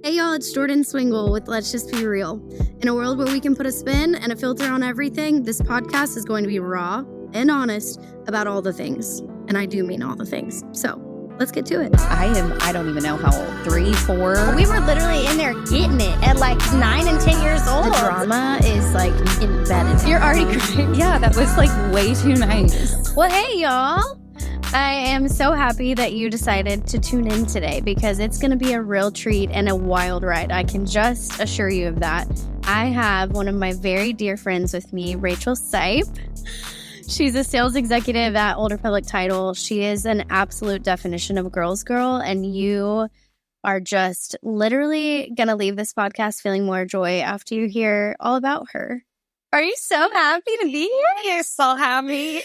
Hey y'all, it's Jordyn Swingle with Let's Just Be Real. In a world where we can put a spin and a filter on everything, this podcast is going to be raw and honest about all the things. And I do mean all the things. So let's get to it. I don't even know how old, 3, 4. We were literally in there getting it at like 9 and 10 years old. The drama is like embedded. You're already crying. Yeah, that was like way too nice. Well, hey, y'all. I am so happy that you decided to tune in today because it's going to be a real treat and a wild ride. I can just assure you of that. I have one of my very dear friends with me, Rachel Sipe. She's a sales executive at Old Republic Title. She is an absolute definition of a girl's girl, and you are just literally going to leave this podcast feeling more joy after you hear all about her. Are you so happy to be here? You're so happy.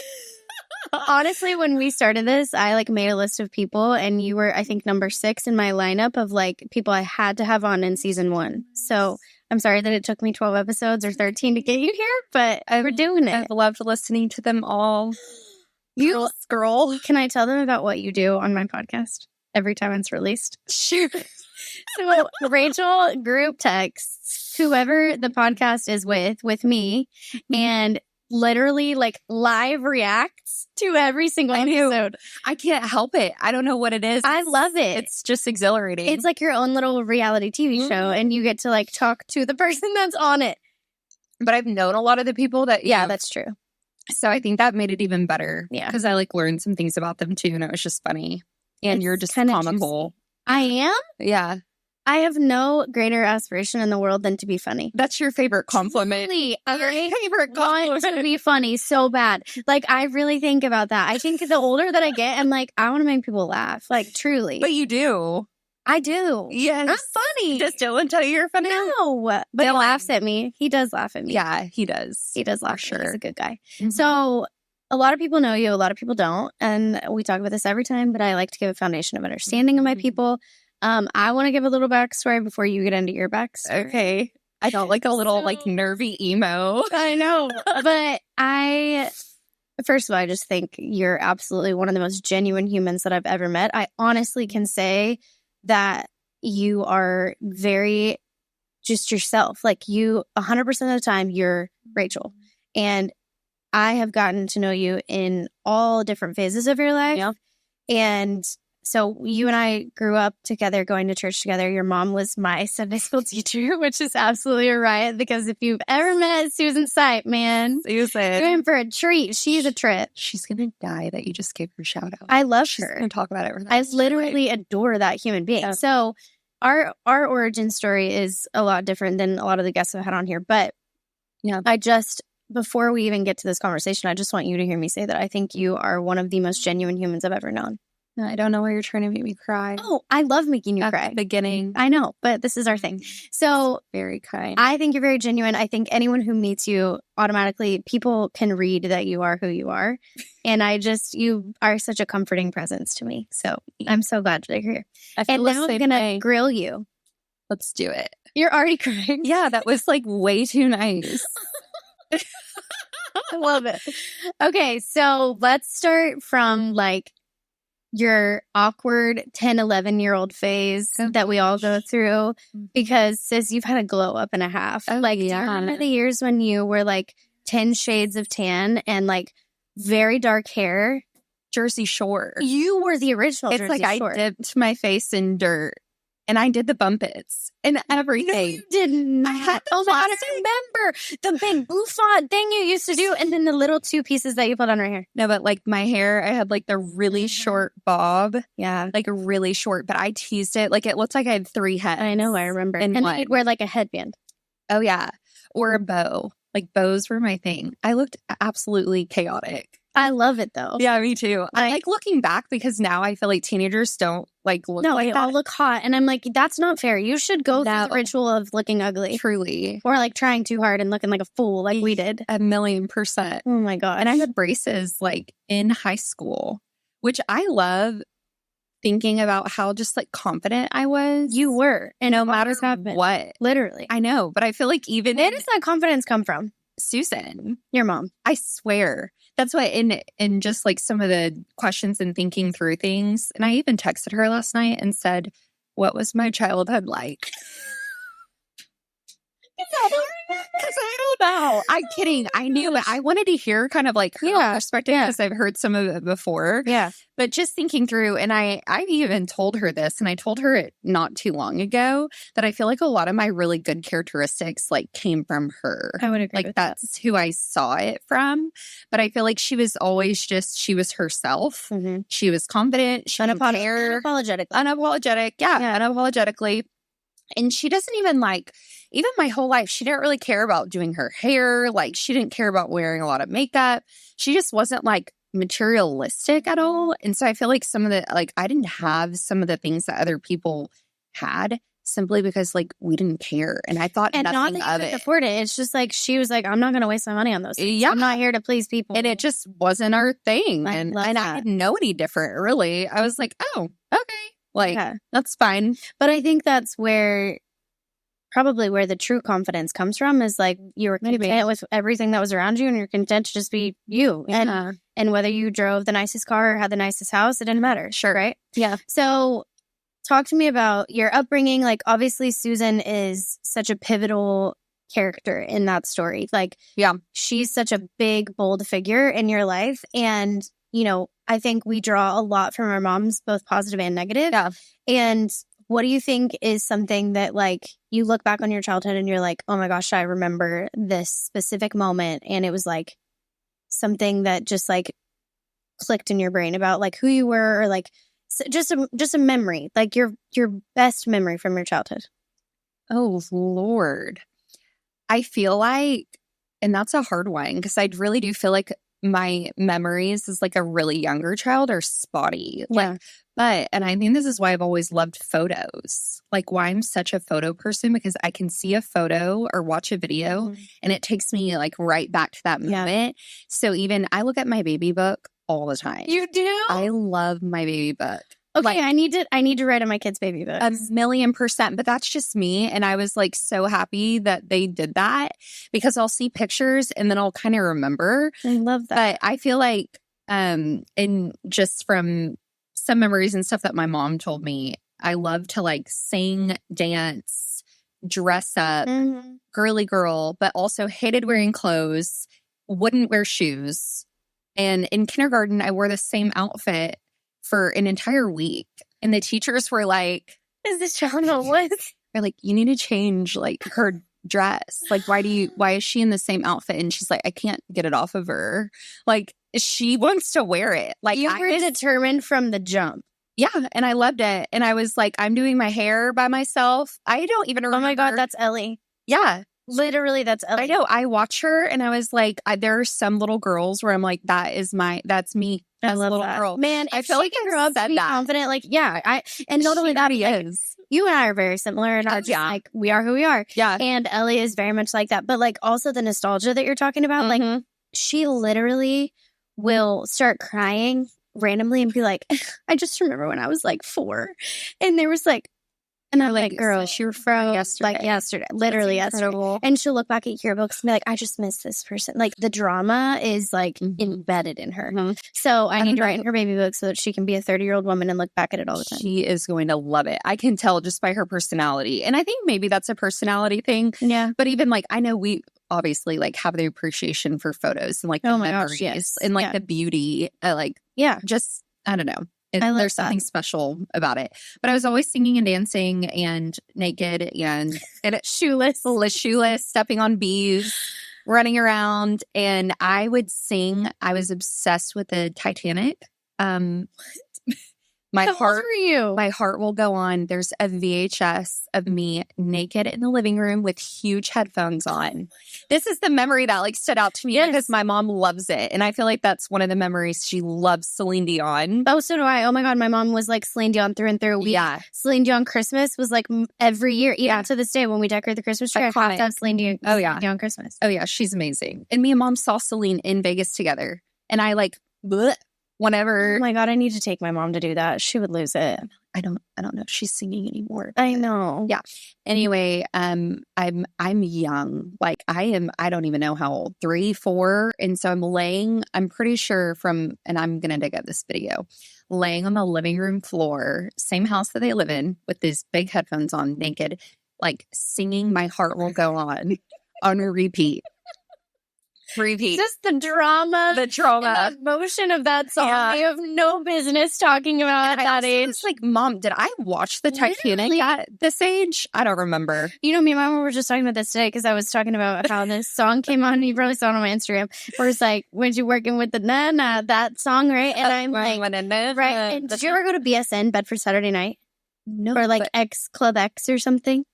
Honestly, when we started this, I made a list of people, and you were, I think, number 6 in my lineup of people I had to have on in season 1. So I'm sorry that it took me 12 episodes or 13 to get you here, but we're doing it. I've loved listening to them all. You, Girl. Can I tell them about what you do on my podcast every time it's released? Sure. So Rachel group texts whoever the podcast is with me, and literally live reacts to every single episode. I can't help it. I don't know what it is. I love it. It's just exhilarating. It's like your own little reality TV show, and you get to talk to the person that's on it. But I've known a lot of the people that that's true. So I think that made it even better. Yeah. Because I learned some things about them too, and it was just funny. And you're just comical. Juicy. I am? Yeah. I have no greater aspiration in the world than to be funny. That's your favorite compliment. Really, favorite want to be funny so bad. I really think about that. I think the older that I get, I'm I want to make people laugh. Truly. But you do. I do. Yes. I'm funny. Does Dylan tell you you're funny? No. But he laughs at me. He does laugh at me. Yeah, he does. He does laugh. Sure. He's a good guy. Mm-hmm. So a lot of people know you. A lot of people don't. And we talk about this every time, but I like to give a foundation of understanding of my people. I want to give a little backstory before you get into your backstory. Okay. I don't like a little nervy emo. I know. But first of all, I just think you're absolutely one of the most genuine humans that I've ever met. I honestly can say that you are very just yourself. You 100% of the time, you're Rachel. And I have gotten to know you in all different phases of your life. Yep. And so you and I grew up together, going to church together. Your mom was my Sunday school teacher, which is absolutely a riot because if you've ever met Susan Sipe, man, you're in for a treat. She's a trip. She's going to die that you just gave her a shout out. I love She's her. going to talk about it. I literally adore that human being. Yeah. So our origin story is a lot different than a lot of the guests I've had on here. But yeah, before we even get to this conversation, I just want you to hear me say that I think you are one of the most genuine humans I've ever known. I don't know why you're trying to make me cry. Oh, I love making you cry. At the beginning. I know, but this is our thing. So very kind. I think you're very genuine. I think anyone who meets you, automatically, people can read that you are who you are. And you are such a comforting presence to me. So I'm so glad that you're here. And now I'm going to grill you. Let's do it. You're already crying. Yeah, that was way too nice. I love it. Okay, so let's start from your awkward 10, 11-year-old phase that we all go through, because sis, you've had a glow up and a half. Oh, do you remember the years when you were 10 shades of tan and very dark hair? Jersey Shore. You were the original Jersey Shore. I dipped my face in dirt and I did the bumpets and everything. No, you didn't. I had I remember the big bouffant thing you used to do, and then the little 2 pieces that you put on her hair. No, but my hair, I had the really short bob. Yeah. Really short, but I teased it. It looked like I had 3 heads. I know, I remember. And you'd wear a headband. Oh, yeah. Or a bow. Bows were my thing. I looked absolutely chaotic. I love it, though. Yeah, me too. I looking back because now I feel teenagers don't look no, like they that. all look hot. And I'm that's not fair. You should go through the ritual of looking ugly. Truly. Or trying too hard and looking like a fool we did. 1,000,000%. Oh my God. And I had braces in high school, which I love thinking about how just confident I was. You were. And no matter what. Literally. I know. But I feel even... Where does that confidence come from? Susan. Your mom. I swear. That's why in just some of the questions and thinking through things, and I even texted her last night and said, what was my childhood like? Because I don't know. I'm kidding. I knew it. I wanted to hear kind of like her perspective because I've heard some of it before. Yeah. But just thinking through, and I even told her this, and I told her it not too long ago, that I feel like a lot of my really good characteristics like came from her. I would agree. Like that's who I saw it from. But I feel like she was always she was herself. Mm-hmm. She was confident. She didn't care. Unapologetic. Unapologetically. And she doesn't even even my whole life, she didn't really care about doing her hair. Like, she didn't care about wearing a lot of makeup. She just wasn't materialistic at all. And so I feel like some of the, I didn't have some of the things that other people had simply because, we didn't care. And I thought and nothing not that of you it. could afford it. It's just she was like, I'm not going to waste my money on those things. Yeah. I'm not here to please people. And it just wasn't our thing. And I didn't know any different, really. I was like, oh, okay. That's fine. But I think that's probably where the true confidence comes from is you were content with everything that was around you and you're content to just be you. Yeah. And whether you drove the nicest car or had the nicest house, it didn't matter. Sure. Right? Yeah. So talk to me about your upbringing. Obviously Susan is such a pivotal character in that story. She's such a big, bold figure in your life. And, I think we draw a lot from our moms, both positive and negative. Yeah. And what do you think is something that you look back on your childhood and you're like, oh my gosh, I remember this specific moment. And it was something that just clicked in your brain about who you were or just a memory, your best memory from your childhood. Oh, Lord. I feel and that's a hard one because I really do feel like my memories as a really younger child are spotty. Yeah. And I think this is why I've always loved photos. Why I'm such a photo person because I can see a photo or watch a video and it takes me right back to that moment. So even I look at my baby book all the time. You do? I love my baby book. Okay, I need to write on my kids' baby books. 1,000,000%. But that's just me. And I was so happy that they did that because I'll see pictures and then I'll kind of remember. I love that. But I feel and just from some memories and stuff that my mom told me, I love to sing, dance, dress up, girly girl, but also hated wearing clothes, wouldn't wear shoes. And in kindergarten, I wore the same outfit for an entire week. And the teachers were like, is this child homeless? They're like, you need to change her dress. Why is she in the same outfit? And she's like, I can't get it off of her. She wants to wear it. You were determined from the jump. Yeah. And I loved it. And I was I'm doing my hair by myself. I don't even remember. Oh my God, that's Ellie. Yeah. Literally, that's Ellie. I know. I watch her and I was there are some little girls where I'm that's me. I love little that. girl. Man, I feel like I grew up to be confident. And not only that, is. You and I are very similar. And we are who we are. Yeah. And Ellie is very much like that. But also the nostalgia that you're talking about, she literally will start crying randomly and be like, I just remember when I was 4. And there was and I'm like, girl, she were from yesterday, literally yesterday. And she'll look back at yearbooks and be like, I just miss this person. The drama is embedded in her. So I need to write in her baby book so that she can be a 30-year-old woman and look back at it all the time. She is going to love it. I can tell just by her personality. And I think maybe that's a personality thing. Yeah. But even I know we obviously have the appreciation for photos and oh the my memories gosh, yes. and the beauty. Just, I don't know. There's something special about it. But I was always singing and dancing and naked and shoeless, stepping on bees, running around. And I would sing. I was obsessed with the Titanic. My heart will go on. There's a VHS of me naked in the living room with huge headphones on. This is the memory that stood out to me because my mom loves it. And I feel like that's one of the memories. She loves Celine Dion. Oh, so do I. Oh my God. My mom was Celine Dion through and through. Celine Dion Christmas was every year. Even to this day when we decorate the Christmas tree, I have to have Celine Dion. Dion Christmas. Oh yeah. She's amazing. And me and mom saw Celine in Vegas together. And I whenever. Oh my God, I need to take my mom to do that. She would lose it. I don't know if she's singing anymore. I know. Yeah. Anyway, I'm young. Like I don't even know how old, 3, 4. And so I'm pretty sure and I'm going to dig up this video, laying on the living room floor, same house that they live in, with these big headphones on, naked, like singing My Heart Will Go on repeat. Just the drama. The trauma. And the emotion of that song. Yeah. You have no business talking about at that age. It's like, Mom, did I watch the Titanic at this age? I don't remember. You know, me and my mom were just talking about this today because I was talking about how this song came on. You probably saw it on my Instagram. Where it's like, when you working with the Nana, that song, right? And I'm like, right. And did you ever go to BSN, Bedford Saturday Night? No. Or like X Club X or something?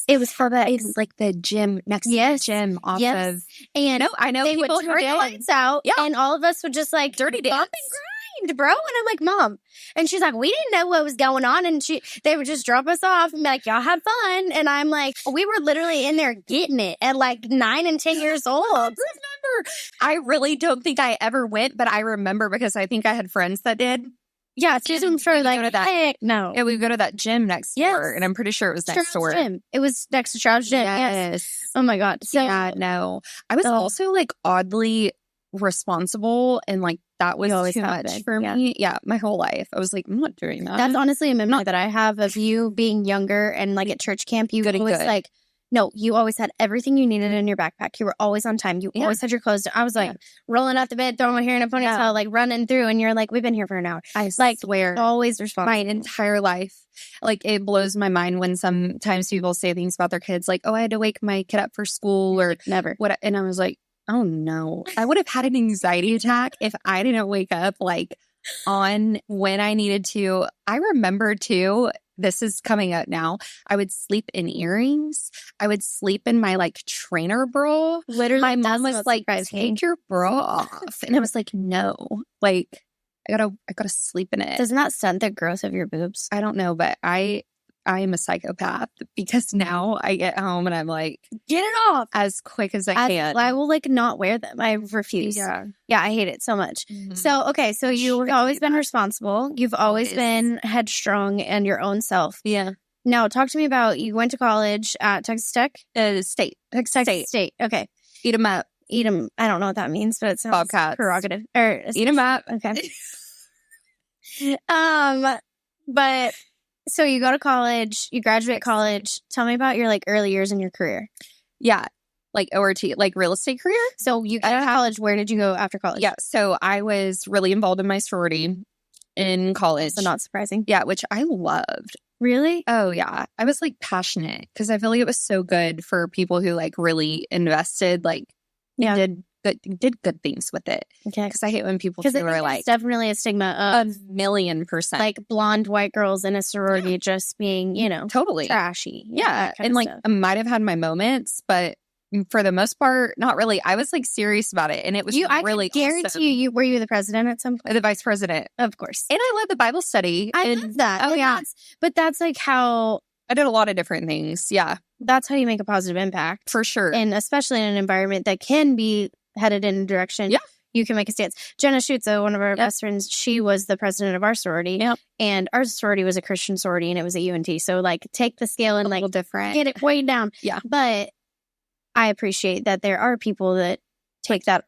It was for that. It's like the gym next to the gym off of. And no, I know they would people turn the lights out, and all of us would just like dirty dance bump and grind, bro. And I'm like, Mom, and she's like, we didn't know what was going on, and they would just drop us off and be like, y'all have fun, and I'm like, we were literally in there getting it at like 9 and 10 years old. I remember. I really don't think I ever went, but I remember because I think I had friends that did. Yeah, Susan for like, heck no. Yeah, we go to that gym next door, and I'm pretty sure it was next door. Gym. It was next to Charles Gym. Yes. Oh my God. So, yeah, no. I was also like oddly responsible, and like that was too much for me. Yeah, my whole life. I was like, I'm not doing that. That's honestly a memory that I have of you being younger and like at church camp. You always like, no, you always had everything you needed in your backpack. You were always on time. You always had your clothes. I was like rolling out the bed, throwing my hair in a ponytail, like running through. And you're like, we've been here for an hour. I like, swear. Always responsible. My entire life. Like, it blows my mind when sometimes people say things about their kids like, oh, I had to wake my kid up for school or never. What? And I was like, oh no. I would have had an anxiety attack if I didn't wake up like on when I needed to. I remember too, this is coming up now, I would sleep in earrings. I would sleep in my like trainer bra. Literally, my mom was like, take your bra off. And I was like, no, like I gotta sleep in it. Doesn't that stunt the growth of your boobs? I don't know, but I am a psychopath because now I get home and I'm like, get it off as quick as I can. I will like not wear them. I refuse. Yeah, I hate it so much. Mm-hmm. So, okay. So you've always been responsible. You've always been headstrong and your own self. Yeah. Now talk to me about, you went to college at Texas Tech? State. Texas State. Okay. Eat 'em up. Eat 'em. I don't know what that means, but it sounds Bobcats. Prerogative. Eat 'em up. Okay. But so you go to college, you graduate college. Tell me about your like early years in your career. Yeah. Like ORT, like real estate career. So you got to college. Where did you go after college? Yeah. So I was really involved in my sorority in college. So not surprising. Yeah. Which I loved. Really? Oh yeah. I was like passionate because I feel like it was so good for people who like really invested, like did good things with it. Okay. Because I hate when people say we're like, definitely a stigma of 1,000,000%. like blonde white girls in a sorority just being, totally trashy. Yeah. And like I might have had my moments, but for the most part, not really. I was like serious about it. And it was really guarantee awesome. you, were you the president at some point? The vice president. Of course. And I led the Bible study. I love that. Oh, yeah. But that's like how I did a lot of different things. Yeah. That's how you make a positive impact. For sure. And especially in an environment that can be headed in a direction. Yeah. You can make a stance. Jenna Schutze, one of our best friends, she was the president of our sorority. Yep. And our sorority was a Christian sorority and it was at UNT. So like take the scale and like different. Get it way down. Yeah. But I appreciate that there are people that take that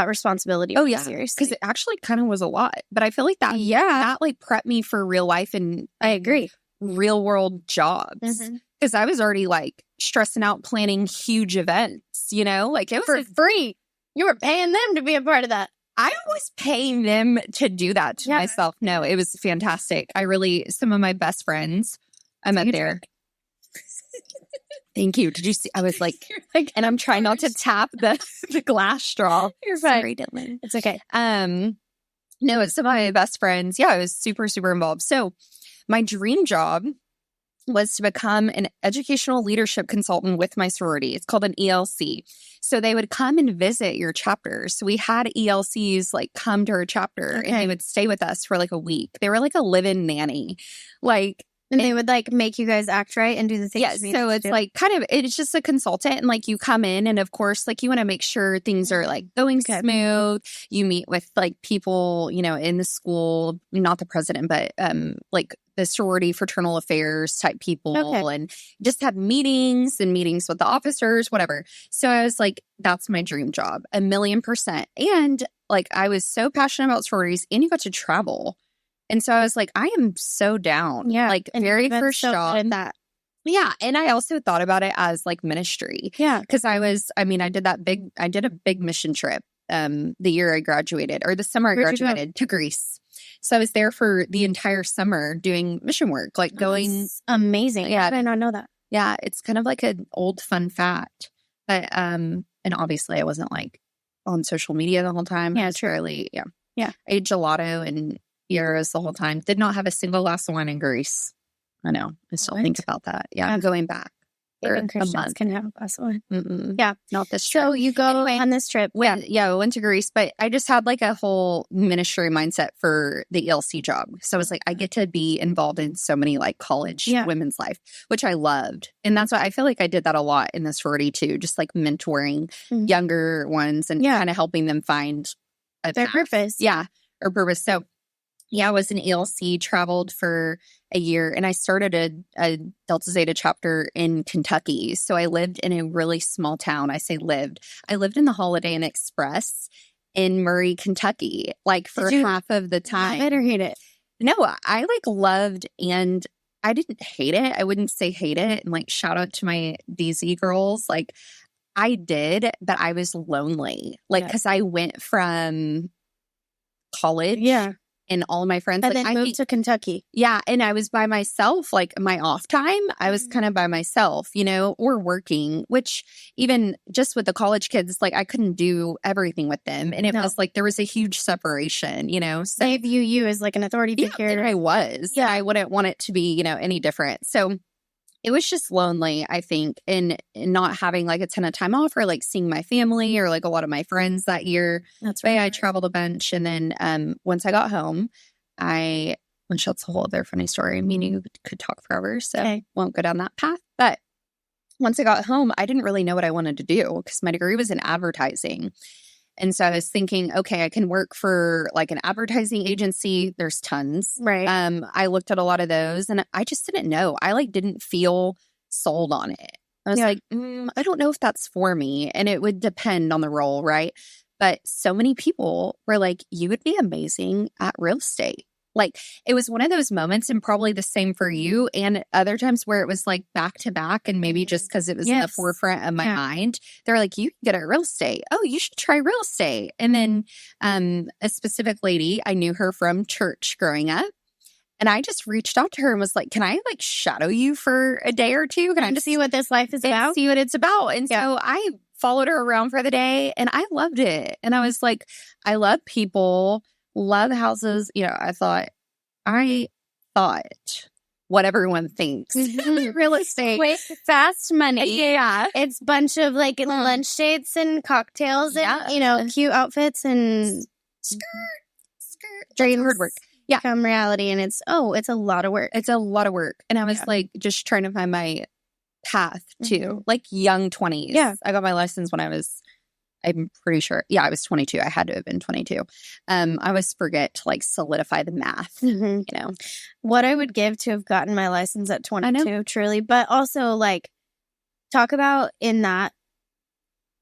responsibility seriously. Because it actually kind of was a lot. But I feel like that like prepped me for real life and I agree. Real world jobs. Because I was already like stressing out planning huge events, like it was for free. You were paying them to be a part of that. I was paying them to do that to myself. No, it was fantastic. Some of my best friends I met there. Thank you. Did you see? I was like, and I'm trying not to tap the glass straw. You're fine. Sorry, Dylan. It's okay. No, it's some of my best friends. Yeah, I was super, super involved. So my dream job was to become an educational leadership consultant with my sorority. It's called an ELC. So they would come and visit your chapters. So we had ELCs like come to our chapter and they would stay with us for like a week. They were like a live-in nanny. Like And they would like make you guys act right and do the things. Yeah, so it's like kind of, it's just a consultant, and like you come in, and of course, like you want to make sure things are like going smooth. You meet with like people, you know, in the school, not the president, but like the sorority fraternal affairs type people, and just have meetings with the officers, whatever. So I was like, that's my dream job, 1,000,000%. And like I was so passionate about sororities, and you got to travel. And so I was like, I am so down. Yeah. Like very first so job. good at that. Yeah. And I also thought about it as like ministry. Yeah. Because I did a big mission trip the year I graduated, or the summer I graduated, to Greece. So I was there for the entire summer doing mission work, like going. That's amazing. Yeah. How did I not know that? Yeah. It's kind of like an old fun fact. But, and obviously I wasn't like on social media the whole time. Yeah. It's fairly, Yeah. I ate gelato and euros the whole time. Did not have a single glass of wine in Greece. I know. I still think about that. Yeah, I'm going back for Even a Christians month. can have a glass of wine. Mm-mm. Yeah. Not this trip. So you go on this trip. I went to Greece, but I just had like a whole ministry mindset for the ELC job. So I was like, I get to be involved in so many like college women's life, which I loved. And that's why I feel like I did that a lot in the sorority too, just like mentoring younger ones and kind of helping them find their purpose. Yeah, or purpose. So yeah, I was in ELC, traveled for a year, and I started a Delta Zeta chapter in Kentucky. So I lived in a really small town. I say lived. I lived in the Holiday Inn Express in Murray, Kentucky, like for half of the time. Love it or hate it? No, I like loved, and I didn't hate it. I wouldn't say hate it. And like shout out to my DZ girls. Like I did, but I was lonely. Like because I went from college. Yeah. And all of my friends. And like, then moved to Kentucky. Yeah. And I was by myself, like my off time, I was kind of by myself, you know, or working, which even just with the college kids, like I couldn't do everything with them. And it was like, there was a huge separation, you know. So, they view you as like an authority figure. I was. Yeah. I wouldn't want it to be, you know, any different. So it was just lonely, I think, and not having like a ton of time off or like seeing my family or like a lot of my friends that year. That's right. I traveled a bunch. And then once I got home, which that's a whole other funny story. I mean, you could talk forever, so won't go down that path. But once I got home, I didn't really know what I wanted to do because my degree was in advertising. And so I was thinking, okay, I can work for like an advertising agency. There's tons. Right. I looked at a lot of those and I just didn't know. I like didn't feel sold on it. I was like, I don't know if that's for me. And it would depend on the role, right? But so many people were like, you would be amazing at real estate. Like it was one of those moments, and probably the same for you, and other times where it was like back to back, and maybe just because it was in the forefront of my mind, they're like, you can get at real estate. Oh, you should try real estate. And then a specific lady, I knew her from church growing up, and I just reached out to her and was like, can I like shadow you for a day or two? Can I just see what this life is about? See what it's about. And so I followed her around for the day, and I loved it. And I was like, I love people. Love houses. You know, I thought what everyone thinks. Real estate. Quick, fast money. Yeah. It's a bunch of like lunch dates and cocktails and, you know, cute outfits and skirt. Dreams hard work. Yeah. Come reality. And it's a lot of work. It's a lot of work. And I was like just trying to find my path too. Like young 20s. Yeah. I got my license when I'm pretty sure. Yeah, I was 22. I had to have been 22. I always forget to like solidify the math, you know. What I would give to have gotten my license at 22, truly. But also like talk about in that,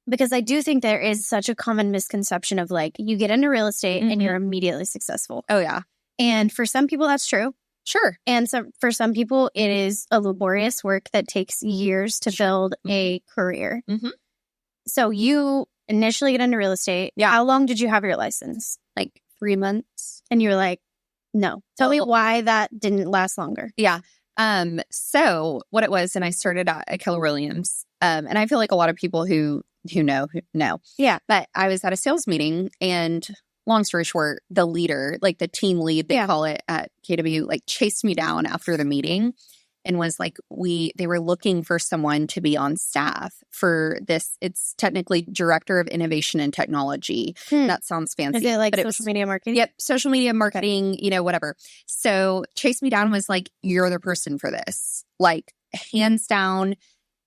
because I do think there is such a common misconception of like you get into real estate and you're immediately successful. Oh, yeah. And for some people, that's true. Sure. And so for some people, it is a laborious work that takes years to build a career. So you initially get into real estate. Yeah. How long did you have your license? Like 3 months. And you were like, no. Tell me why that didn't last longer. Yeah. So what it was, and I started at Keller Williams. And I feel like a lot of people who know. Yeah. But I was at a sales meeting, and long story short, the leader, like the team lead, they call it at KW, like chased me down after the meeting and was like, they were looking for someone to be on staff for this. It's technically director of innovation and technology. That sounds fancy. Is it like social media marketing? Yep. Social media marketing, whatever. So chased me down and was like, you're the person for this. Like, hands down,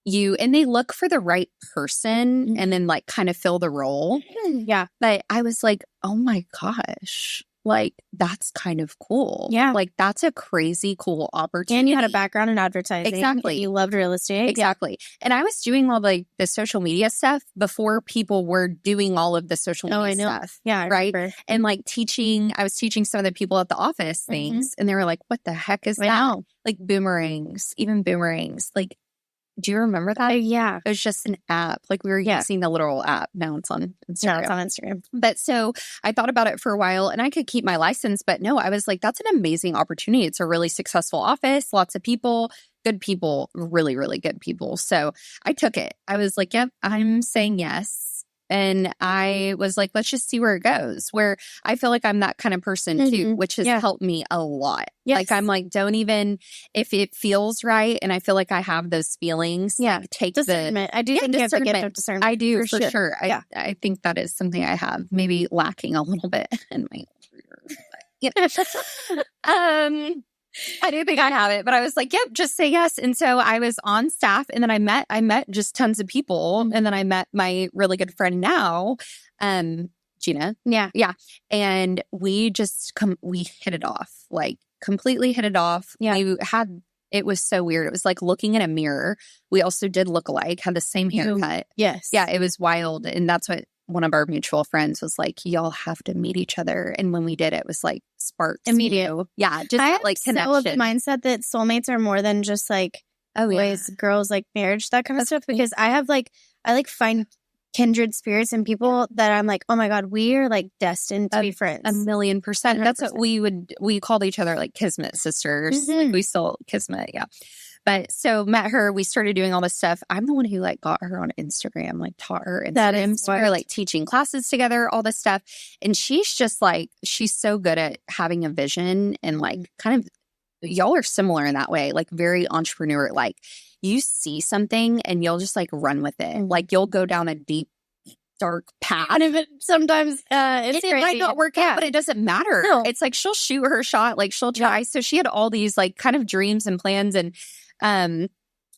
and they look for the right person and then like kind of fill the role. Yeah. But I was like, oh my gosh, like that's kind of cool. Yeah. Like that's a crazy cool opportunity. And you had a background in advertising. Exactly. You loved real estate. Exactly. Yeah. And I was doing all the social media stuff before people were doing all of the social media stuff. Yeah. I right. remember. And like I was teaching some of the people at the office things and they were like, what the heck is that? Like boomerangs, like, do you remember that? Yeah. It was just an app. Like we were using the literal app. Now it's on Instagram. Yeah, it's on Instagram. But so I thought about it for a while and I could keep my license, but no, I was like, that's an amazing opportunity. It's a really successful office, lots of people, good people, really, really good people. So I took it. I was like, yep, I'm saying yes. And I was like, let's just see where it goes, where I feel like I'm that kind of person too, which has helped me a lot. Yes. Like, I'm like, don't even, if it feels right and I feel like I have those feelings, take discernment. I do think you have the gift of discernment. I do, for sure. I think that is something I have, maybe lacking a little bit in my career. I do think I have it, but I was like, yep, just say yes. And so I was on staff and then I met just tons of people. And then I met my really good friend now, Gina. Yeah. Yeah. And we just we hit it off, like completely hit it off. Yeah. It was so weird. It was like looking in a mirror. We also did look alike, had the same haircut. Yes. Yeah. It was wild. And that's what one of our mutual friends was like, y'all have to meet each other. And when we did, it was like sparks. Immediate. Yeah. Just I have like connection. So of the mindset that soulmates are more than just like boys, girls, like marriage, that kind of stuff. Because I find kindred spirits in people that I'm like, oh my God, we are like destined to be friends. 1,000,000%. 100%. That's what we called each other like Kismet sisters. Like we still Kismet. Yeah. But so met her, we started doing all this stuff. I'm the one who like got her on Instagram, like taught her and started like teaching classes together, all this stuff. And she's just like, she's so good at having a vision and like kind of, y'all are similar in that way, like very entrepreneur, like you see something and you'll just like run with it. Like you'll go down a deep, dark path. And if it sometimes it might not work out, but it doesn't matter. No. It's like she'll shoot her shot, like she'll try. So she had all these like kind of dreams and plans and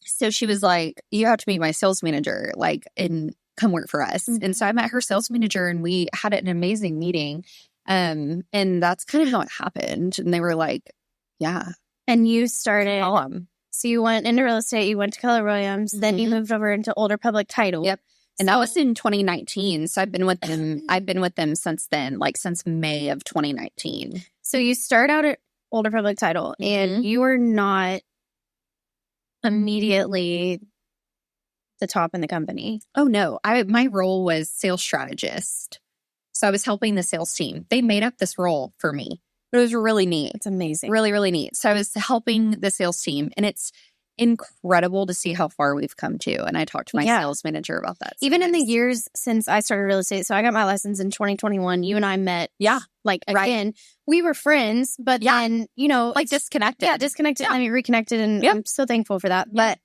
so she was like, you have to meet my sales manager, like, and come work for us. And so I met her sales manager and we had an amazing meeting. And that's kind of what happened. And they were like, yeah. And you started, so you went into real estate, you went to Keller Williams, then you moved over into Older Public Title. Yep. And that was in 2019. So I've been with them since then, like since May of 2019. So you start out at Older Public Title and you were not immediately the top in the company. Oh no. My role was sales strategist. So I was helping the sales team. They made up this role for me. It was really neat. It's amazing. Really, really neat. So I was helping the sales team and it's incredible to see how far we've come to. And I talked to my sales manager about that. Even in the years since I started real estate. So I got my license in 2021. You and I met. Yeah. Like again, we were friends, but then, like disconnected. Yeah, disconnected. And then we reconnected and I'm so thankful for that. But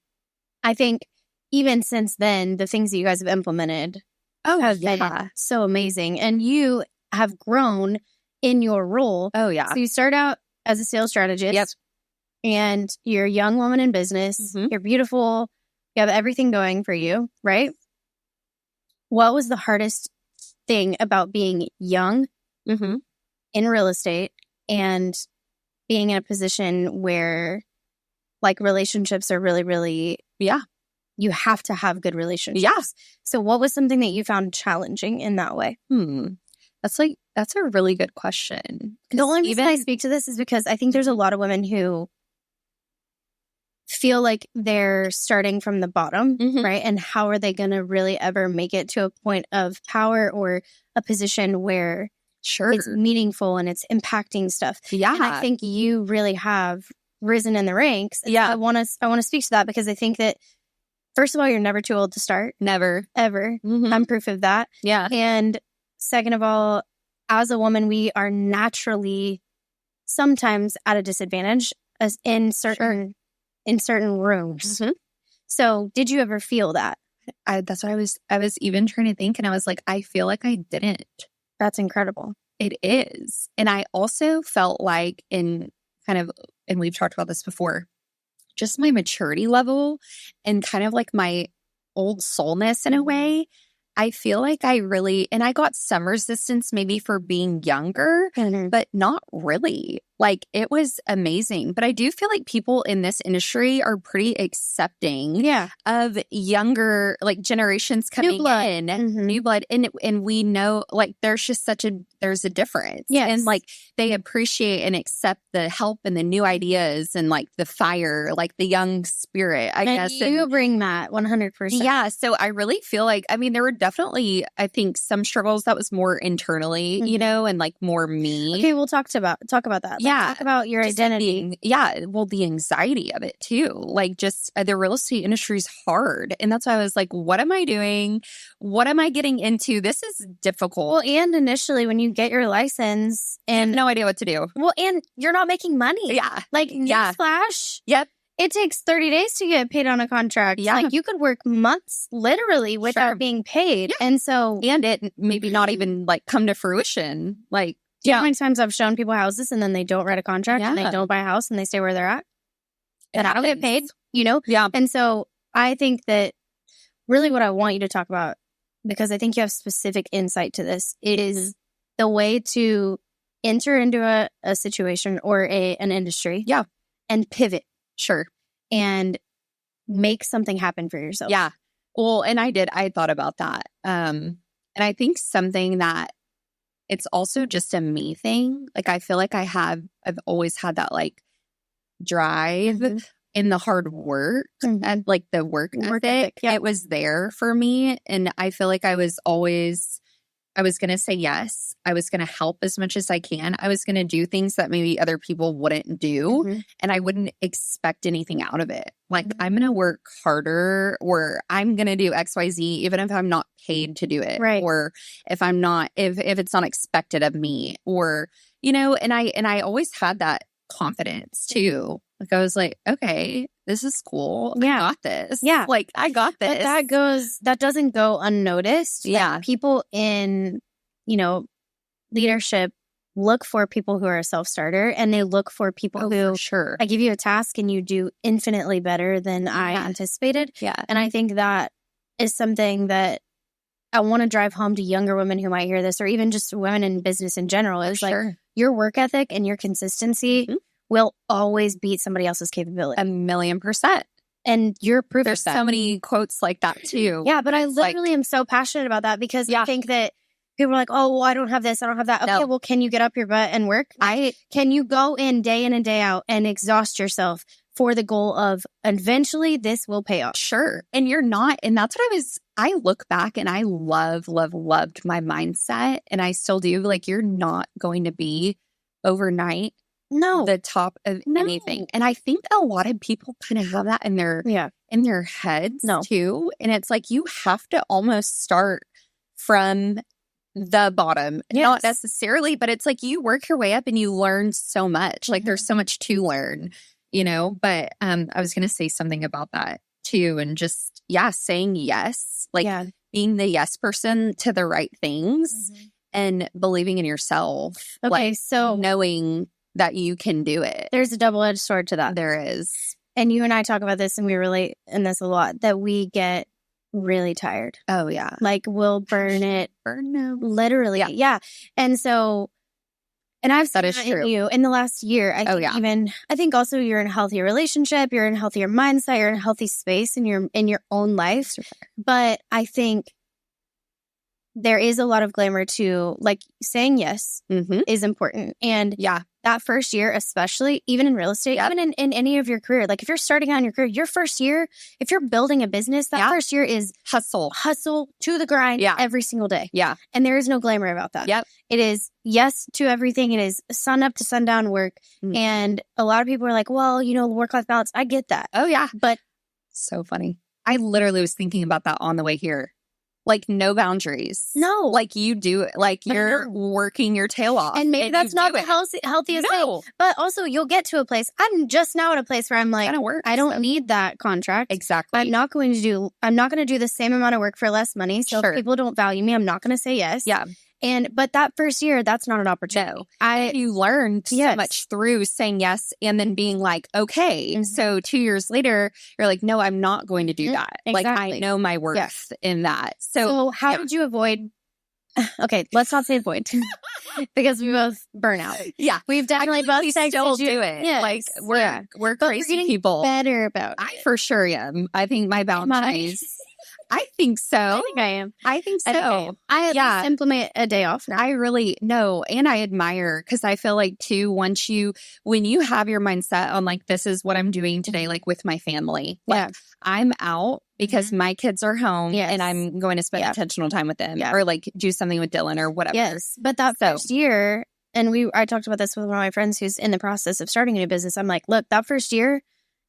I think even since then, the things that you guys have implemented have been so amazing. And you have grown in your role. Oh, yeah. So you start out as a sales strategist. Yep. And you're a young woman in business. You're beautiful. You have everything going for you, right? What was the hardest thing about being young in real estate and being in a position where like relationships are really, really, you have to have good relationships. Yeah. So what was something that you found challenging in that way? That's a really good question. The only reason I speak to this is because I think there's a lot of women who feel like they're starting from the bottom, right? And how are they going to really ever make it to a point of power or a position where it's meaningful and it's impacting stuff? Yeah. And I think you really have risen in the ranks. Yeah. I want to speak to that because I think that, first of all, you're never too old to start. Never. Ever. I'm proof of that. Yeah. And second of all, as a woman, we are naturally sometimes at a disadvantage as in certain in certain rooms. So did you ever feel that? That's what I was even trying to think. And I was like, I feel like I didn't. That's incredible. It is. And I also felt like and we've talked about this before, just my maturity level and kind of like my old soulness in a way. I feel like and I got some resistance maybe for being younger, but not really. Like, it was amazing. But I do feel like people in this industry are pretty accepting of younger, like, generations coming in, new blood. And we know, like, there's just there's a difference. And, like, they appreciate and accept the help and the new ideas and, like, the fire, like, the young spirit, I guess. You bring that 100%. Yeah. So I really feel like, I mean, there were definitely, I think, some struggles that was more internally, you know, and, like, more me. Okay, we'll talk about that. Talk about your identity. Well, the anxiety of it too. Like, just the real estate industry is hard. And that's why I was like, what am I doing? What am I getting into? This is difficult. Well, and initially when you get your license and no idea what to do. Well, and you're not making money. Yeah. Like, newsflash. Yep. It takes 30 days to get paid on a contract. Yeah. Like, you could work months literally without being paid. Yeah. And so. And it maybe not even, like, come to fruition. Like, how many times I've shown people houses and then they don't write a contract and they don't buy a house and they stay where they're at? And I don't get paid, you know? Yeah. And so I think that really what I want you to talk about, because I think you have specific insight to this, is the way to enter into a situation or an industry. Yeah. And pivot. Sure. And make something happen for yourself. Yeah. Well, and I thought about that. And I think something that it's also just a me thing. Like, I feel like I've always had that, like, drive in the hard work and, like, the work ethic. It was there for me. And I feel like I was going to say yes. I was going to help as much as I can. I was going to do things that maybe other people wouldn't do. And I wouldn't expect anything out of it. Like, I'm going to work harder, or I'm going to do XYZ, even if I'm not paid to do it. Right. Or if it's not expected of me, or, you know, and I always had that confidence too. Like, I was like, okay, this is cool. Yeah. I got this. Yeah. Like, I got this. But that doesn't go unnoticed. Yeah. Like, people in, you know, leadership look for people who are a self-starter, and they look for people who, for sure, I give you a task and you do infinitely better than I anticipated. Yeah. And I think that is something that I want to drive home to younger women who might hear this, or even just women in business in general. Is like, your work ethic and your consistency will always beat somebody else's capability. 1,000,000%. And you're proof There's of that. so many quotes like that too. Yeah, but I literally am so passionate about that, because I think that people are like, oh, well, I don't have this, I don't have that. Okay, well, can you get up your butt and work? Can you go in and day out and exhaust yourself for the goal of eventually this will pay off? Sure. And you're not. And that's what I look back and I loved my mindset. And I still do. Like, you're not going to be overnight the top of anything. And I think a lot of people kind of have that in their heads too. And it's like, you have to almost start from the bottom. Not necessarily, but it's like you work your way up and you learn so much. Like, there's so much to learn, you know. But I was going to say something about that too. And just, saying yes, like being the yes person to the right things and believing in yourself. Okay, like, so knowing that you can do it. There's a double-edged sword to that. There is. And you and I talk about this, and we relate in this a lot, that we get really tired. Oh, yeah. Like, we'll burn out. Literally. Yeah. And so, and I've seen that in you in the last year. I think also you're in a healthier relationship, you're in a healthier mindset, you're in a healthy space in your own life. But I think there is a lot of glamour to, like, saying yes is important. And that first year, especially, even in real estate, even in any of your career, like, if you're starting out in your career, your first year, if you're building a business, that first year is hustle to the grind every single day. Yeah. And there is no glamour about that. Yep. It is yes to everything. It is sun up to sundown work. And a lot of people are like, well, you know, work-life balance. I get that. Oh, yeah. But so funny. I literally was thinking about that on the way here. Like no boundaries. No. Like you do it. Like you're working your tail off. And maybe that's not the healthiest thing. But also you'll get to a place. I'm just now at a place where I'm like, I don't need that contract. Exactly. I'm not going to do the same amount of work for less money. So if people don't value me, I'm not going to say yes. Yeah. But that first year, that's not an opportunity. You learned so much through saying yes and then being like, okay. So 2 years later, you're like, no, I'm not going to do that. Exactly. Like I know my worth in that. So how did you avoid? Okay, let's not say avoid because we both burn out. Yeah, we've definitely both still do it. Yes. Like we're crazy people. Better about it. I for sure am. I think my boundaries. I think so. I think I am. I think so. I at least implement a day off now. I really know. And I admire because I feel like too, when you have your mindset on like, this is what I'm doing today, like with my family, like I'm out because my kids are home and I'm going to spend intentional time with them or like do something with Dylan or whatever. Yes. But that first year, and I talked about this with one of my friends who's in the process of starting a new business. I'm like, look, that first year,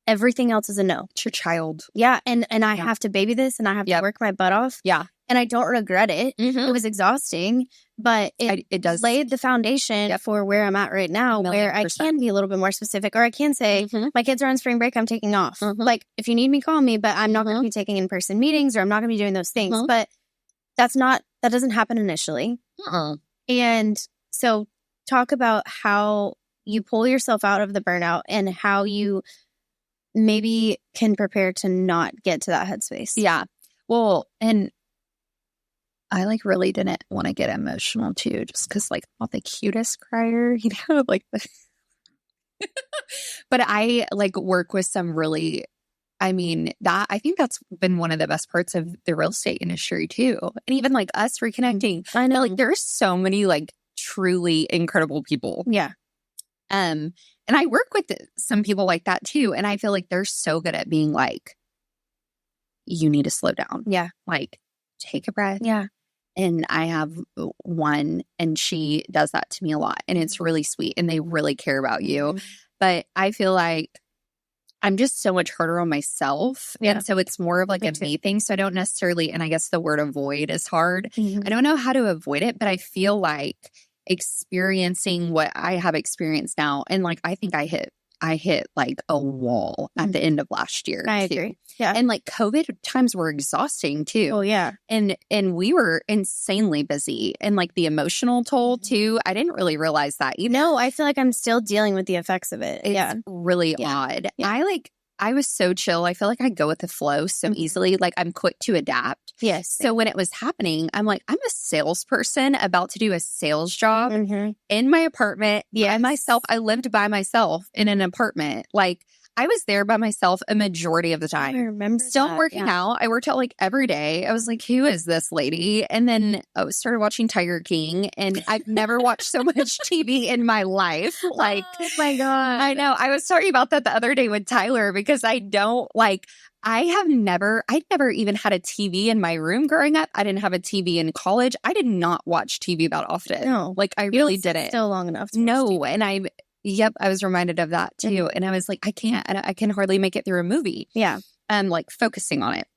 everything else is a no. It's your child. Yeah. And I have to baby this and I have to work my butt off. Yeah. And I don't regret it. It was exhausting, but it does laid the foundation for where I'm at right now, where I can be a little bit more specific, or I can say, my kids are on spring break, I'm taking off. Like, if you need me, call me, but I'm not going to be taking in-person meetings, or I'm not going to be doing those things. But that doesn't happen initially. And so talk about how you pull yourself out of the burnout and how you maybe can prepare to not get to that headspace. Yeah. Well, and I like really didn't want to get emotional too, just because like I'm not the cutest crier, like but I like work with some really, I think that's been one of the best parts of the real estate industry too. And even like us reconnecting. I know. Like there's so many like truly incredible people. Yeah. And I work with some people like that too. And I feel like they're so good at being like, you need to slow down. Yeah. Like take a breath. Yeah. And I have one and she does that to me a lot. And it's really sweet and they really care about you. But I feel like I'm just so much harder on myself. Yeah. And so it's more of like a me thing. So I don't necessarily, and I guess the word avoid is hard. I don't know how to avoid it, but I feel like experiencing what I have experienced now. And like, I think I hit like a wall at the end of last year. I agree. Yeah. And like COVID times were exhausting too. Oh yeah. And we were insanely busy and like the emotional toll too. I didn't really realize that either. No, I feel like I'm still dealing with the effects of it. It's really odd. Yeah. I was so chill. I feel like I go with the flow so easily. Like I'm quick to adapt. Yes. So when it was happening, I'm like, I'm a salesperson about to do a sales job in my apartment by myself. I lived by myself in an apartment. Like I was there by myself a majority of the time. I remember Still working out. I worked out like every day. I was like, who is this lady? And then I started watching Tiger King and I've never watched so much TV in my life. Like, oh my God. I know. I was talking about that the other day with Tyler because I'd never even had a TV in my room growing up. I didn't have a TV in college. I did not watch TV that often. No. Like I really didn't. Still long enough. No. And I was reminded of that too. And I was like, I can hardly make it through a movie. Yeah. Like focusing on it.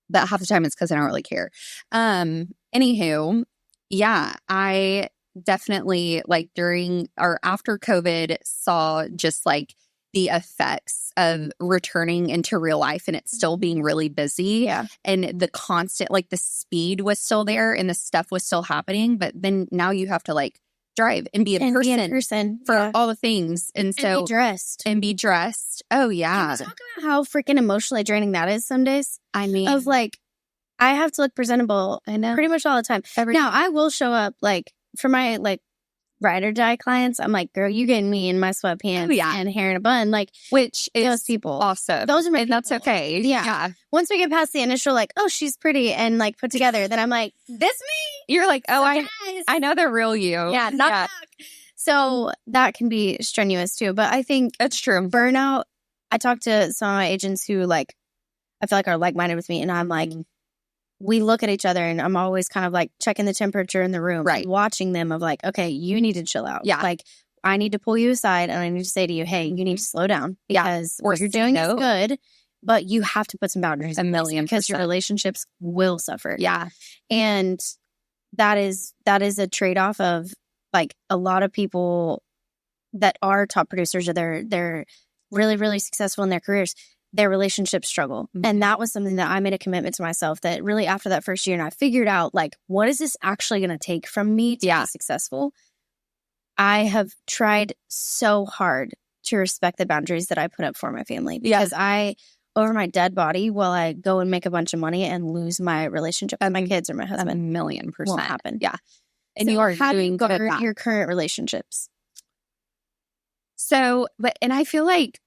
But half the time it's because I don't really care. Anywho, yeah, I definitely like during or after COVID saw just like the effects of returning into real life and it still being really busy. Yeah. And the constant, like the speed was still there and the stuff was still happening. But then now you have to like drive and be a person for all the things. And so be dressed. Oh yeah. Talk about how freaking emotionally draining that is some days. I mean, of like, I have to look presentable. I know. Pretty much all the time. Now I will show up like for my like ride or die clients. I'm like, girl, you getting me in my sweatpants and hair in a bun. Like, which is those people. Awesome. Those are my and people. That's okay. Yeah. Once we get past the initial like, oh, she's pretty and like put together, then I'm like, this me? You're like, oh, I know the real you. Yeah. Not So that can be strenuous too. But I think it's true. Burnout. I talked to some of my agents who like, I feel like are like-minded with me. And I'm like, we look at each other and I'm always kind of like checking the temperature in the room, right? Watching them of like, okay, you need to chill out. Yeah. Like I need to pull you aside and I need to say to you, hey, you need to slow down because what you're doing is good. but you have to put some boundaries in place because your relationships will suffer. Yeah. And that is a trade-off of like a lot of people that are top producers or they're really, really successful in their careers, their relationships struggle. Mm-hmm. And that was something that I made a commitment to myself that really after that first year and I figured out like, what is this actually going to take from me to be successful? I have tried so hard to respect the boundaries that I put up for my family because I, over my dead body, will I go and make a bunch of money and lose my relationship with my kids or my husband? 1,000,000%. Won't happen. Yeah. And so you are how doing do you good guard at your current relationships? So, and I feel like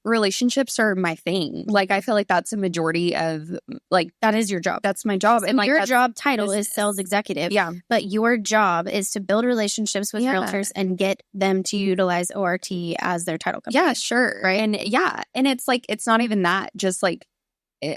relationships are my thing. Like, I feel like that's a majority of, like, that is your job. That's my job. So and like your job title is sales executive. Yeah. But your job is to build relationships with realtors and get them to utilize ORT as their title company. Yeah, sure. Right. And it's like, it's not even that, just like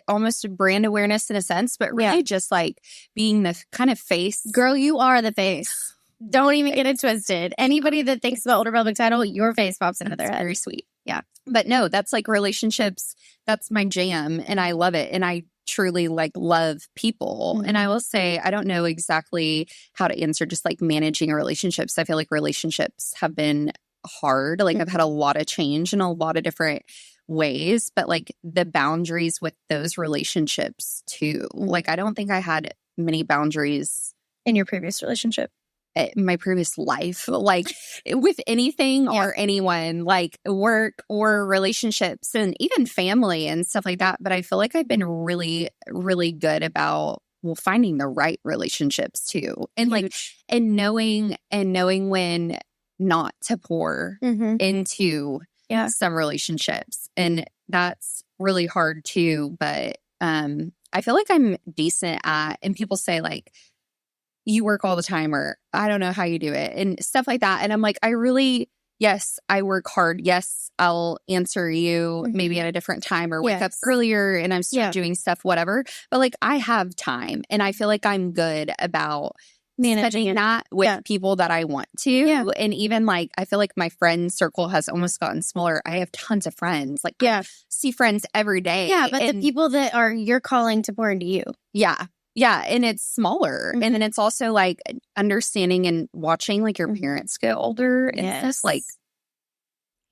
almost brand awareness in a sense, but really just like being the kind of face. Girl, you are the face. Don't even get it twisted. Anybody that thinks about Old Republic title, your face pops into their head. Very sweet. Yeah. But no, that's like relationships. That's my jam. And I love it. And I truly like love people. Mm-hmm. And I will say, I don't know exactly how to answer just like managing relationships. I feel like relationships have been hard. Like I've had a lot of change in a lot of different ways, but like the boundaries with those relationships too. Like I don't think I had many boundaries in your previous relationship. My previous life, like with anything or anyone, like work or relationships and even family and stuff like that. But I feel like I've been really, really good about finding the right relationships too. And like, and knowing when not to pour into some relationships. And that's really hard too. But I feel like I'm decent at, and people say like, you work all the time, or I don't know how you do it and stuff like that. And I'm like, yes, I work hard. Yes, I'll answer you maybe at a different time or wake up earlier and I'm still doing stuff, whatever. But like I have time and I feel like I'm good about managing that with people that I want to. Yeah. And even like, I feel like my friend circle has almost gotten smaller. I have tons of friends. Like I see friends every day. Yeah. But the people that are you're calling to pour into you. Yeah. Yeah, and it's smaller. And then it's also like understanding and watching like your parents get older. It's just like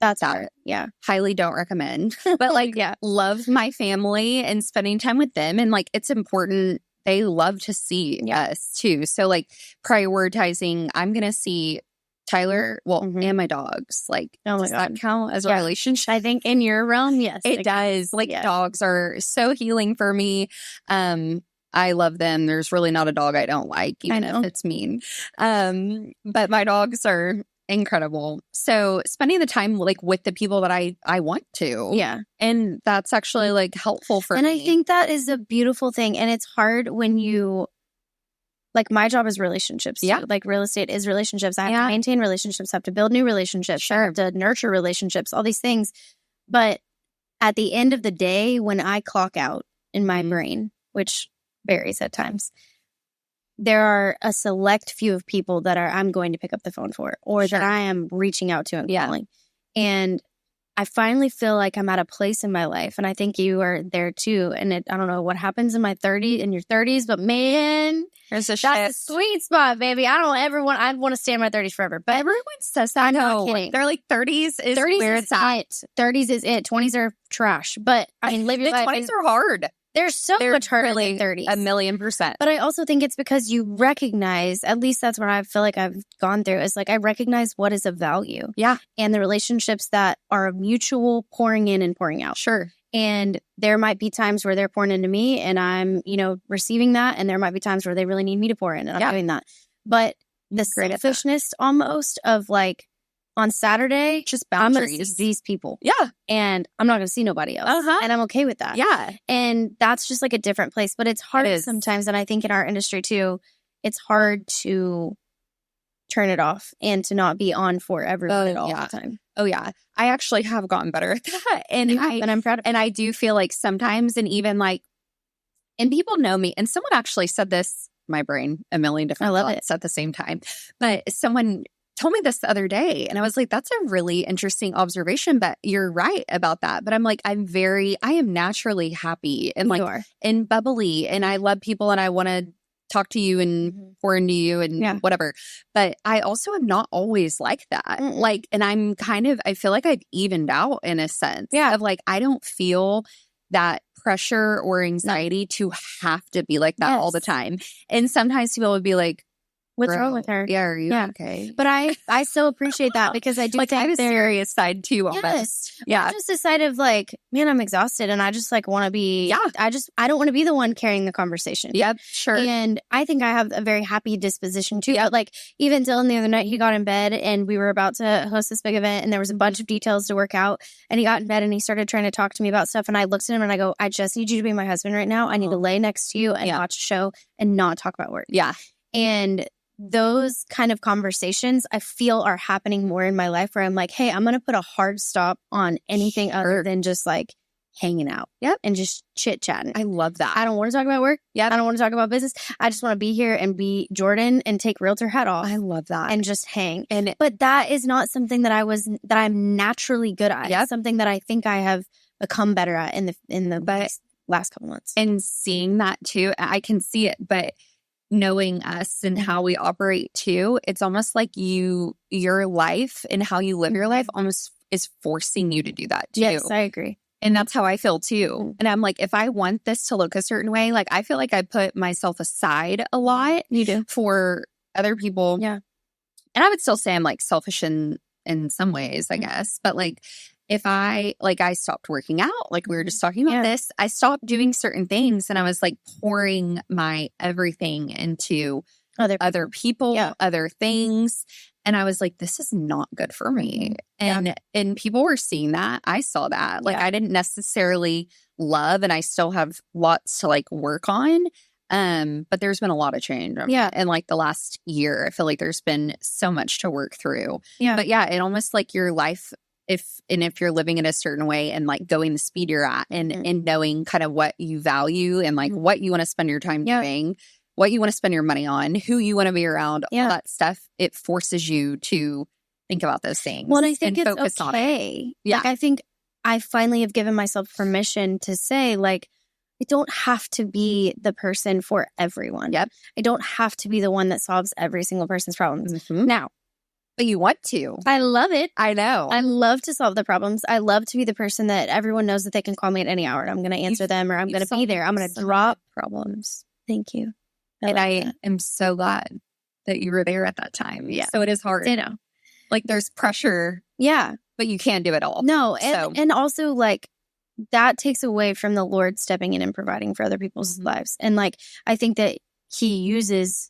that's hard. Yeah. Highly don't recommend. But like love my family and spending time with them. And like it's important. They love to see us too. So like prioritizing, I'm gonna see Tyler, and my dogs. Like, does that count as a relationship? I think in your realm, yes. It does. Like dogs are so healing for me. I love them. There's really not a dog I don't like, even if it's mean. But my dogs are incredible. So spending the time like with the people that I want to. Yeah. And that's actually like helpful for me. And I think that is a beautiful thing. And it's hard when you, like my job is relationships. Yeah. Too. Like real estate is relationships. I have to maintain relationships, I have to build new relationships, I have to nurture relationships, all these things. But at the end of the day, when I clock out in my brain, which varies at times, there are a select few of people that I'm going to pick up the phone for or that I am reaching out to and calling. And I finally feel like I'm at a place in my life, and I think you are there too. And I don't know what happens in your 30s, but man, that's a sweet spot, baby. I want to stay in my 30s forever. But everyone says that. I know. They're like 30s is where it's at. 30s is it. 20s are trash. But I mean, live your life. 20s are hard. They're much harder than 30s. 1,000,000%. But I also think it's because you recognize, at least that's what I feel like I've gone through, is like I recognize what is of value. Yeah. And the relationships that are mutual pouring in and pouring out. Sure. And there might be times where they're pouring into me and I'm, receiving that. And there might be times where they really need me to pour in and I'm doing that. But the selfishness almost of like, on Saturday, just boundaries. I'm going to see these people. Yeah. And I'm not going to see nobody else. And I'm okay with that. Yeah. And that's just like a different place. But it's hard sometimes. And I think in our industry too, it's hard to turn it off and to not be on for everyone all the time. Oh, yeah. I actually have gotten better at that. And I'm proud of it. And I do feel like sometimes, and even like, and people know me, and someone actually said this, my brain, a million different thoughts at the same time. But someone told me this the other day. And I was like, that's a really interesting observation, but you're right about that. But I'm like, I am naturally happy and like and bubbly, and I love people, and I want to talk to you and pour into you and whatever. But I also am not always like that. Like, and I feel like I've evened out in a sense of like, I don't feel that pressure or anxiety to have to be like that all the time. And sometimes people would be like, what's wrong with her? Yeah, are you okay? But I so appreciate that, because I do like, think I have a serious side too almost. Yeah. Just a side of like, man, I'm exhausted, and I just like want to be, I don't want to be the one carrying the conversation. Yep, sure. And I think I have a very happy disposition too. Like, even Dylan the other night, he got in bed and we were about to host this big event, and there was a bunch of details to work out, and he got in bed and he started trying to talk to me about stuff, and I looked at him and I go, I just need you to be my husband right now. I need to lay next to you and watch a show and not talk about work. Yeah. And those kind of conversations I feel are happening more in my life, where I'm like, hey, I'm going to put a hard stop on anything other than just like hanging out and just chit chatting. I love that. I don't want to talk about work. I don't want to talk about business. I just want to be here and be Jordyn and take realtor hat off. I love that. And just hang. But that is not something that I'm naturally good at. It's something that I think I have become better at in the last couple months. And seeing that too, I can see it, but knowing us and how we operate too, it's almost like your life and how you live your life almost is forcing you to do that too. Yes, I agree. And that's how I feel too. And I'm like, if I want this to look a certain way, like I feel like I put myself aside a lot for other people. Yeah. And I would still say I'm like selfish in some ways, I guess. But like, if I stopped working out, like we were just talking about this, I stopped doing certain things, and I was like pouring my everything into other people, other things. And I was like, this is not good for me. And people were seeing that. I saw that. Like I didn't necessarily love, and I still have lots to like work on. But there's been a lot of change. In like the last year, I feel like there's been so much to work through. Yeah. But it almost like your life, if you're living in a certain way and like going the speed you're at and knowing kind of what you value and like what you want to spend your time doing, what you want to spend your money on, who you want to be around, all that stuff, it forces you to think about those things. Well, and I think it's focus on it. Yeah. Like, I think I finally have given myself permission to say, like, I don't have to be the person for everyone. Yep. I don't have to be the one that solves every single person's problems. Now, but you want to. I love it. I know. I love to solve the problems. I love to be the person that everyone knows that they can call me at any hour and I'm going to answer them, or I'm going to be there. I'm going to drop problems. Thank you. I am so glad that you were there at that time. Yeah. So it is hard. You know. Like there's pressure. Yeah. But you can't do it all. No. And also like that takes away from the Lord stepping in and providing for other people's lives. And like, I think that he uses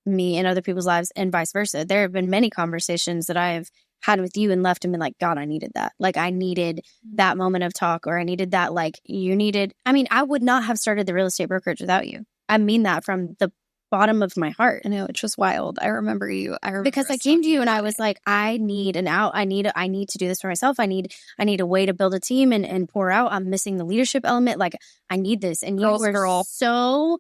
me in other people's lives and vice versa. There have been many conversations that I have had with you and left and been like, God, I needed that. Like I needed that moment of talk, or I needed that. Like you needed, I mean, I would not have started the real estate brokerage without you. I mean that from the bottom of my heart. I know, it's just wild. I remember you. Because I came to you and I was like, I need an out. I need to do this for myself. I need a way to build a team and pour out. I'm missing the leadership element. Like I need this. And you were so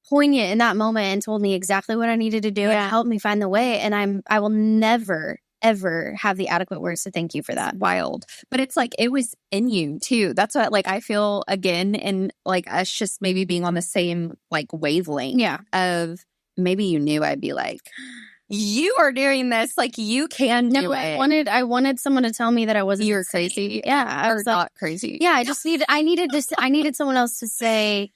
poignant in that moment and told me exactly what I needed to do and helped me find the way. And I will never, ever have the adequate words to thank you for that. Wild. But it's like, it was in you too. That's what like I feel again, and like us just maybe being on the same like wavelength of maybe you knew I'd be like, you are doing this. Like you can do it. I wanted someone to tell me that I wasn't. You're crazy. Yeah. I was not crazy. Yeah. I needed someone else to say,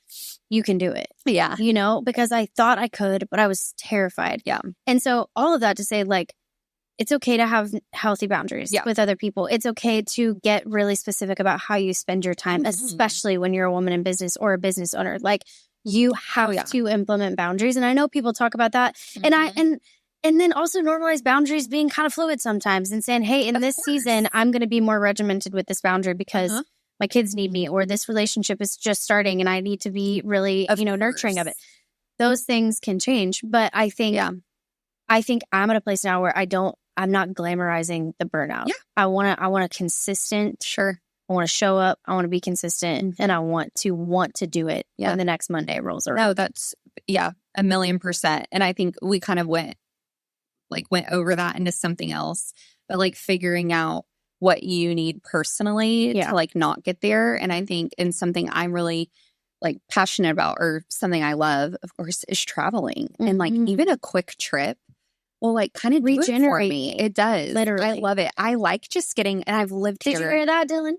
you can do it. Yeah. You know, because I thought I could, but I was terrified. Yeah. And so all of that to say, like, it's okay to have healthy boundaries with other people. It's okay to get really specific about how you spend your time, especially when you're a woman in business or a business owner. Like you have to implement boundaries. And I know people talk about that. And then also normalize boundaries being kind of fluid sometimes and saying, hey, in this season, I'm going to be more regimented with this boundary because my kids need me, or this relationship is just starting and I need to be really, nurturing of it. Those things can change. But I think I'm at a place now where I'm not glamorizing the burnout. Yeah. I want a consistent. Sure. I want to show up. I want to be consistent, and I want to do it when the next Monday rolls around. No, that's 1,000,000%. And I think we kind of went like went over that into something else, but like figuring out what you need personally to like not get there. And I think in something I'm really like passionate about, or something I love, of course, is traveling. And like even a quick trip will like kind of regenerate for me. It does. Literally. I love it. I like just getting, and I've lived Did here. you hear that, Dylan?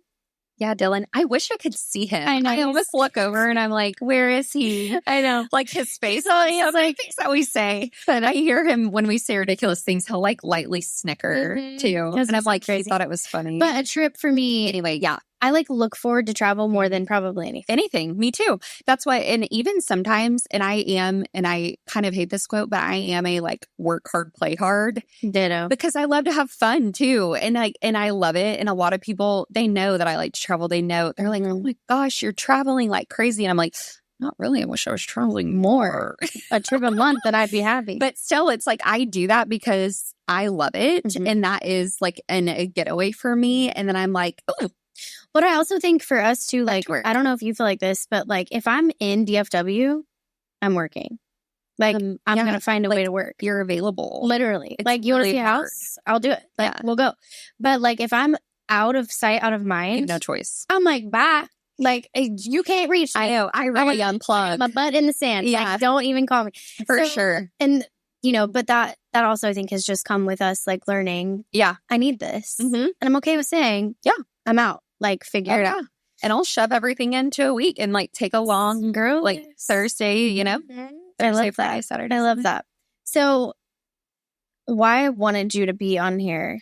Yeah, Dylan. I wish I could see him. I know. I almost look over and I'm like, where is he? I know. Like his face. Oh, yeah, like things that we say. But I hear him when we say ridiculous things, he'll like lightly snicker too. And I'm like, he thought it was funny. But a trip for me, anyway, yeah. I like look forward to travel more than probably anything. Anything. Me too. That's why, and even sometimes, and I kind of hate this quote, but I am a like work hard, play hard. Ditto. Because I love to have fun too. And I love it. And a lot of people, they know that I like to travel. They know, they're like, oh my gosh, you're traveling like crazy. And I'm like, not really. I wish I was traveling more. A trip a month that I'd be happy. But still, it's like I do that because I love it. And that is like a getaway for me. And then I'm like, oh. But I also think for us too, like, I don't know if you feel like this, but like if I'm in DFW, I'm working. Like I'm going to find a way to work. You're available. Literally. It's like you want to see a house? I'll do it. Like we'll go. But like if I'm out of sight, out of mind. You have no choice. I'm like, bye. Like you can't reach me. I know. I really unplug. My butt in the sand. Yeah. Like, don't even call me. For sure. And you know, but that also I think has just come with us like learning. Yeah. I need this. And I'm okay with saying, I'm out. Like figure it out. And I'll shove everything into a week and like take a long like Thursday, you know? I love Thursday, Friday, that. Saturday. I love that. So why I wanted you to be on here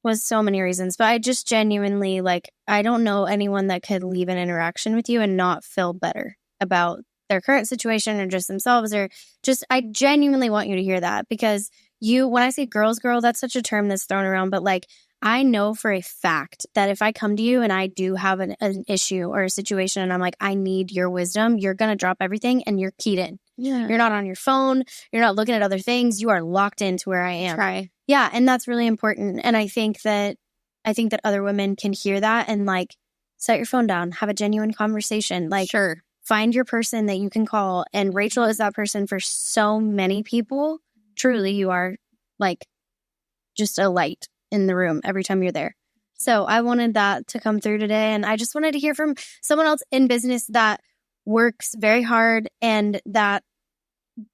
was so many reasons, but I just genuinely like, I don't know anyone that could leave an interaction with you and not feel better about their current situation or just themselves, or just, I genuinely want you to hear that, because when I say girl, that's such a term that's thrown around, but like, I know for a fact that if I come to you and I do have an issue or a situation and I'm like, I need your wisdom, you're going to drop everything and you're keyed in. Yeah. You're not on your phone. You're not looking at other things. You are locked into where I am. Try. Yeah. And that's really important. And I think that other women can hear that and like set your phone down, have a genuine conversation. Like, find your person that you can call. And Rachel is that person for so many people. Truly, you are like just a light in the room every time you're there. So I wanted that to come through today. And I just wanted to hear from someone else in business that works very hard and that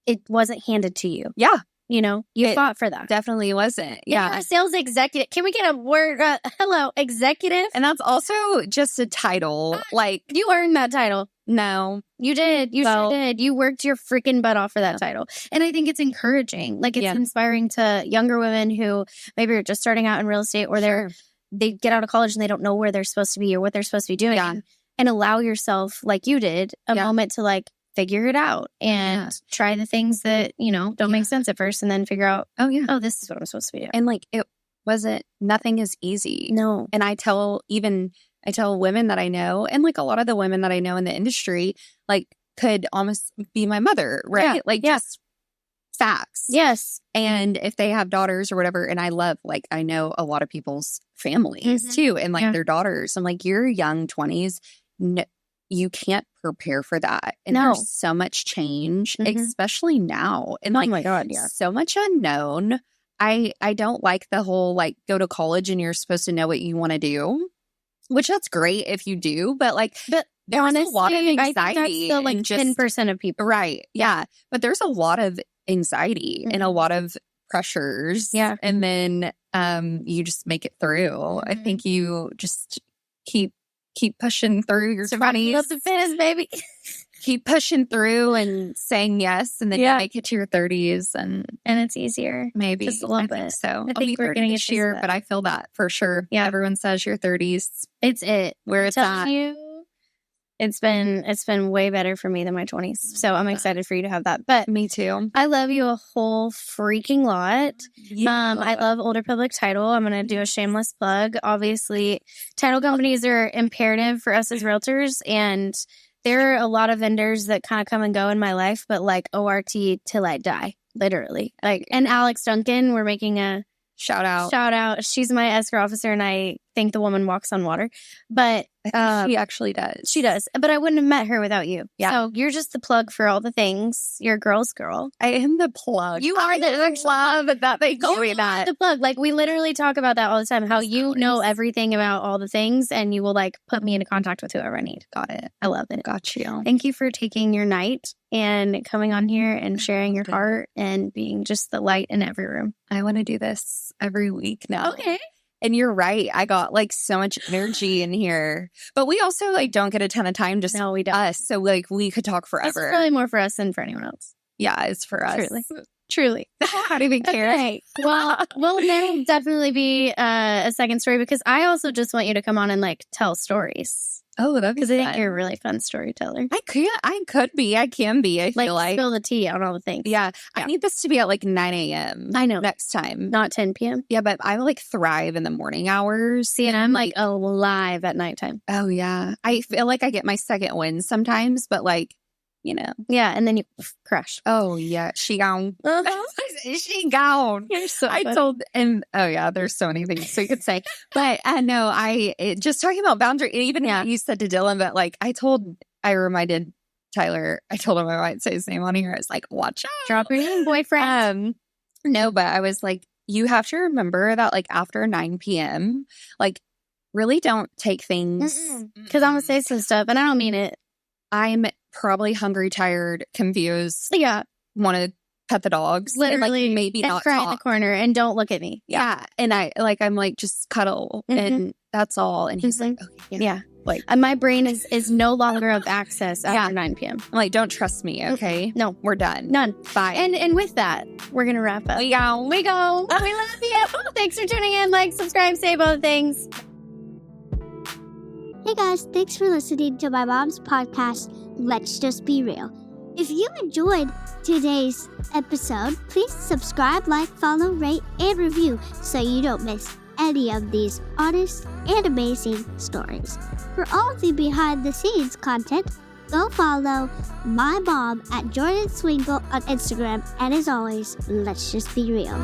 it wasn't handed to you. Yeah. You know, you fought for that. Definitely wasn't. Yeah. Sales executive. Can we get a word? Hello, executive. And that's also just a title. Like, you earned that title. No, you did. You sure did. You worked your freaking butt off for that title. And I think it's encouraging. Like, it's inspiring to younger women who maybe are just starting out in real estate, or they get out of college and they don't know where they're supposed to be or what they're supposed to be doing. Yeah. And allow yourself, like you did, a moment to like figure it out and try the things that, you know, don't make sense at first, and then figure out, oh, this is what I'm supposed to be doing. And like, nothing is easy. No. And I tell women that I know, and like a lot of the women that I know in the industry, like could almost be my mother, right? Yeah. Like, just facts. Yes. And if they have daughters or whatever, and I know a lot of people's families too, and like their daughters. I'm like, your young 20s, no, you can't prepare for that. And there's so much change, especially now. And like, oh my God, so much unknown. I don't like the whole like go to college and you're supposed to know what you want to do, which that's great if you do, but there's a lot of anxiety. I think that's still like 10% of people. Right. Yeah. But there's a lot of anxiety and a lot of pressures. Yeah. And then you just make it through. I think you just keep pushing through your 20s. Up the finish, baby. Keep pushing through and saying yes, and then you make it to your 30s, and it's easier. Maybe just a little bit. So I think we're getting this year, but I feel that for sure. Yeah, everyone says your 30s. It's where it's at. It's been way better for me than my 20s. So I'm excited for you to have that. But me too. I love you a whole freaking lot. I love Older Public Title. I'm going to do a shameless plug. Obviously, title companies are imperative for us as realtors, and there are a lot of vendors that kind of come and go in my life, but like ORT till I die, literally. Like, and Alex Duncan, we're making a Shout out. Shout out. She's my escort officer, and I think the woman walks on water. But She actually does. she does. But I wouldn't have met her without you. Yeah. So you're just the plug for all the things. You're a girl's girl. I am the plug. You are the plug. That they call me You're that. the plug. Like, we literally talk about that all the time. How you know everything about all the things, and you will like put me into contact with whoever I need. Got it. I love it. Got you. Thank you for taking your night and coming on here and sharing your heart and being just the light in every room. I want to do this every week now. Okay. And you're right. I got like so much energy in here. But we also like don't get a ton of time just No, we don't. us. So like we could talk It's forever. really more for us than for anyone else. Yeah, it's for us. Truly. I don't even care. Okay. Well, there'll definitely be a second story, because I also just want you to come on and like tell stories. Oh, that'd be Because I think fun. you're a really fun storyteller. I could be. I can be. I feel like. Spill the tea on all the things. Yeah. I need this to be at like 9 a.m. I know. next time. Not 10 p.m. Yeah, but I like thrive in the morning hours. See, and I'm like alive at nighttime. Oh, yeah. I feel like I get my second win sometimes, but like, you know. Yeah, and then you crash. Oh, yeah. She gone. Uh-huh. She gone. You're so I funny. told, and oh, yeah, there's so many things we could say. But I know just talking about boundary, even what you said to Dylan, but like I reminded Tyler, I told him I might say his name on here. I was like, watch out. Drop your name, boyfriend. No, but I was like, you have to remember that like after 9 p.m., like really don't take things. Because I'm going to say some stuff, and I don't mean it. I'm probably hungry, tired, confused, Yeah. want to pet the dogs. Literally. And, like, maybe and not cry in the talk. corner and don't look at me. Yeah. And I'm like, just cuddle and that's all. And he's like, okay. Yeah. Like, And my brain is no longer of access after 9 p.m. I'm like, don't trust me. Okay. No. We're done. None. Bye. And with that, we're going to wrap up. we go. We go. We love you. Thanks for tuning in. Like, subscribe, save all the things. Hey guys, thanks for listening to my mom's podcast, Let's Just Be Real. If you enjoyed today's episode, please subscribe, like, follow, rate, and review so you don't miss any of these honest and amazing stories. For all of the behind-the-scenes content, go follow my mom at Jordyn Swingle on Instagram. And as always, let's just be real.